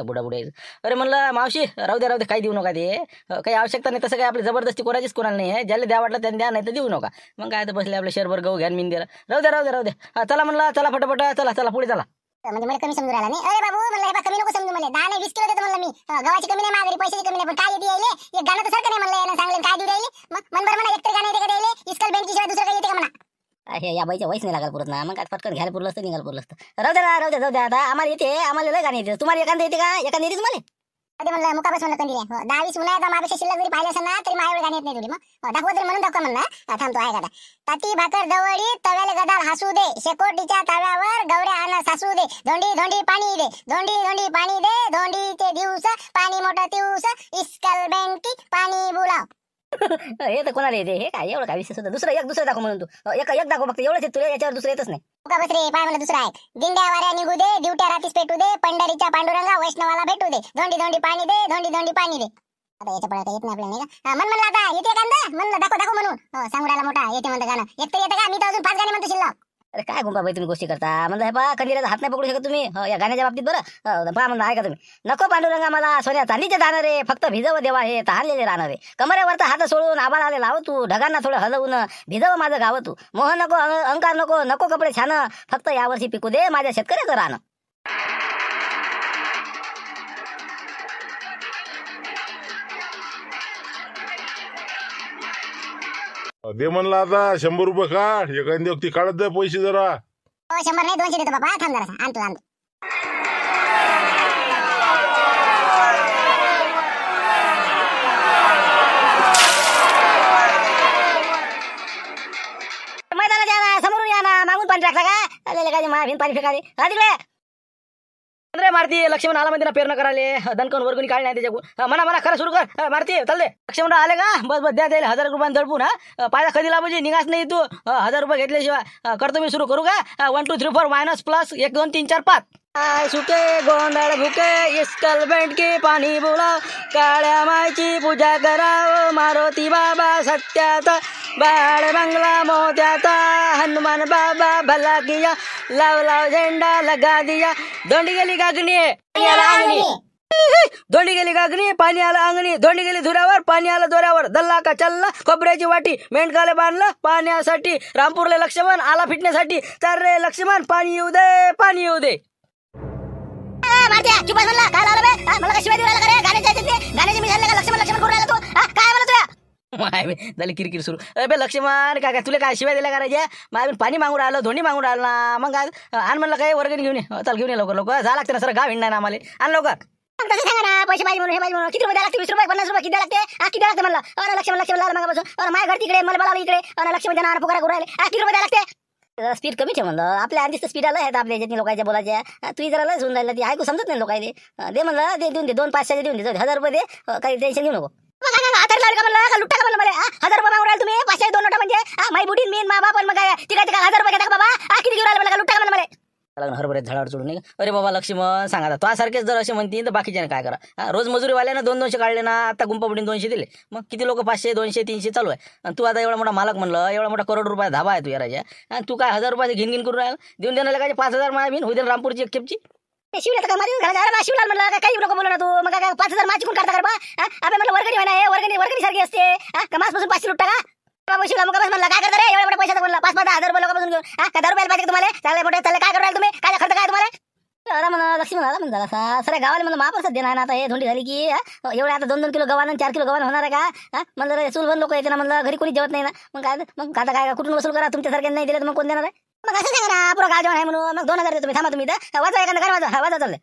बुडा बुडा अरे म्हणलं मावशी राहू दे काही देऊ नका ते काही आवश्यकता नाही तसं काही आपली जबरदस्ती कोणाचीच कोणाला नाही आहे ज्याला द्या वाटलं त्यांनी द्या नाही तर देऊ नका मग काय तर बसले आपल्या शेअरवर गहू घ्यान मीन द्या राहू दे चला म्हणलं चला फटाफट चला पुढे चला म्हणजे मला कमी समजू राहिला नाही अरे बाबू म्हणलं हे कमी नको समजू मला 10 नाही 20 किलो देतो म्हणलं मी गव्हाची कमी नाही मागरी पैशाची कमी नाही पण काय येते यायले एक गाणं तर सारखं नाही म्हणलं यानं सांगलं काय देऊ राहिले मग मनभर म्हणा एकतर गाणं येते का द्यायले इस्कल बँकी शिवाय दुसरं काही येते का म्हणा हे या बाईच्या वयस नाही लागाल पुरत ना मग काय पटकन घ्यायला पुरलं असतं निघाल पुरलं असतं राहू दे आता आम्हाला येते आम्हाला लय गाणं येते तुम्हाला एखादं येते का एखादं येते तुम्हाला अरे म्हणलं मुकाबस म्हणलं कंदिले 10-20 मुलं आहेत माझ्यापेक्षा शिल्लक जरी पाहिले असेल ना तरी माझ्यावर गाणी येत नाही तुझी मग दाखवत तरी म्हणून दाखवा म्हणलं थांबतो आहे का ताती भाकर दवडी तव्याला गदाल हसू दे शेकोटीच्या तव्यावर गवऱ्या आण सासू दे धोंडी धोंडी पाणी दे धोंडी पाणी दे धोंडीचे दिवस पाणी मोठं दिवस इस्कल बँकी पाणी बुलाव हे तर कोणाला येते हे काय एवढं काय विशेष होतं दुसरं दाखव म्हणून तू एक दाखव फक्त एवढंच तुला याच्यावर दुसरं येतच नाही मुकाबस रे पाय म्हणलं दुसरा आहे दिंड्या वाऱ्या निघू दे ड्युट्या रातीस पेटू दे पंढरीच्या पांडुरंगा वैष्णवाला भेटू दे धोंडी पाणी दे धोंडी पाणी दे आता याच्या पडत येत नाही आपल्याला नाही का म्हणलं आता येते का म्हणलं दाखव म्हणून सांगू राहिला मोठा येते म्हणतं गाणं एक तर येतं का मी तर अजून 5 गाणे म्हणतो शिल्लक अरे काय गुंपाबाई तुम्ही गोष्टी करता म्हणलं हे पहा कंदिराचा हात नाही पकडू शकत तुम्ही या गाण्याच्या बाबतीत बरं पहा म्हणलं ऐका तुम्ही नको पांडुरंगा मला सोन्या चांदीचे दाणं रे फक्त भिजव देवा हे तहानलेले राहणार रे कमरेवरचा हात सोडून आबाळाले लाव तू ढगांना थोडं हलवून भिजव माझं गाव तू मोह नको अहंकार नको कपडे छान फक्त यावर्षी पिकू दे माझ्या शेतकऱ्याचं राहणं दे म्हणलं आता 100 रुपये काढ एखादी व्यक्ती काढत दे पैसे जरा 100 नाही 200 देतो बाबा थांब जरा आणतो मैदानात या ना समोरून या ना मागून पाणी टाकला का आलेले काय मा भिन पाणी फेकाले हा तिकडे रे मारती लक्ष्मण आला मध्ये पेरणं करायले दणकन वर्गणी काढली नाही त्याच्या म्हणा खरं सुरू कर मारती चालले लक्ष्मण आले का बस द्या 1000 रुपयांनी दडपून पायदा कधी लावायची निघाच नाही तू 1000 रुपये घेतल्याशिवाय करतो मी सुरू करू का 1 2 3 4 मायनस प्लस 1 2 3 4 5 सुके गोंधळ भुके इस्कल बँकी पाणी बोलाव काळ्या मायची पूजा कराव मारुती बाबा सत्याचा बाळ बंगला मोत्याचा हनुमान बाबा भला किया लाव झेंडा लगा दिया दोंडी गेली गागणी दोंडी गेली गागणी पाणी आलं अंगणी धोंडी गेली धुऱ्यावर पाणी आलं दोऱ्यावर दल्ला का चल्ला खोबऱ्याची वाटी मेंढकाले बांधलं पाण्यासाठी रामपूरले लक्ष्मण आला फिटण्यासाठी तर रे लक्ष्मण पाणी येऊ दे मारत्या चुप म्हणला काय लावलं बे मला कशी वाटी राहिला का रे गाण्याचे मी झालं का लक्ष्मण करू राहिला तू काय म्हणत तुया झाली किरकिर सुरू अरे लक्ष्मण काय तुला काय शिवाय दिल्या करायच्या माझ्या पाणी मागून राहिलं धोंडी मागून राहिलं ना मग आण म्हणलं काय वर्गणी घेऊन ये चल घेऊन ये लवकर जा लागते ना सर गाव हिंडणार ना आम्हाला आण लवकर तसं सांगा ना पैसे पाहिजे म्हणून हे पाहिजे म्हणून किती रुपये लागते 20 रुपये 50 रुपये किती लागते किती लागते म्हणलं अरे लक्ष्मण लाल मागापासून अरे माझ्या घर तिकडे मला बोलावलं इकडे अरे लक्ष्मण त्यांना पुकारा करू राहिले किती रुपये लागते स्पीड कमी ठेव म्हणलं आपल्या आधीच स्पीड आलं आहे आपल्या याच्यात लोकांच्या बोलायच्या तू जरा लस होऊन राहिला ती ऐकू समजत नाही लोकांना दे म्हणलं दे देऊन दे 2-5 देऊन दे 1000 रुपये दे काही टेन्शन घेऊ नको लुट्टा का म्हणलं मला 1000 रुपये मागून राहिले तुम्ही 500 2 नोटा म्हणजे माई बुटीन मी मा बाप मग काय तिकडे 1000 रुपये घेता का बाबा किती घेऊन राहिले मला लुट्टा का म्हणलं मला हरभऱ्यात झाडावर चढून नाही अरे बाबा लक्ष्मण सांगा तो सारखेच जर असे म्हणतील तर बाकीच्याने काय करा रोज मजुरीवाल्यानं 200 काढले ना आता गुंपाबुडीन 200 दिले मग किती लोक 500 200 300 चालू आहे आणि तू आता एवढा मोठा मालक म्हणलं एवढा मोठा करोड रुपये धाबा आहे तू या राजा आणि तू काय 1000 रुपये घेऊन करून राहिला देऊन देण्याला काय 5000 माय बिन होईल रामपूरची एक खेपची शिवला तर मारी घाला शिवला म्हणलं काही नको बोलू ना तू मग काय 5000 माझी कोण काढता बा आपण म्हणलं वर्गणी म्हणा वर्गणी सारखी असते कमासपासून 500 लुट्टा का बाबा शिवला मग म्हणलं काय करता रे एवढे मोठे पैसे म्हणलं 5-10 रुपये लोकांपासून घेऊन का 10 रुपये पाहिजे तुम्हाला चालले मोठे चालले काय करू तुम्ही काय खर्च काय तुम्हाला अरे म्हणा लक्ष्मण आला म्हणा सर गावाला म्हणलं महाप्रसाद सध्या नाही ना आता हे धोंडी झाली की एवढे आता 2-2 किलो गव्हाण 4 किलो गव्हाण होणार आहे का म्हणलं रे चुलबन लोक येते ना म्हणलं घरी कोणी जेवत नाही ना मग आता काय कुठून वसूल करा तुमच्यासारखे नाही दिले तर मग कोण देणार आहे मग असं सांगा ना पुरा गाव जेवण आहे म्हणून मग 2000 देतो तुम्ही थांबा तुम्ही वाचा एखादं घर वाचा चालले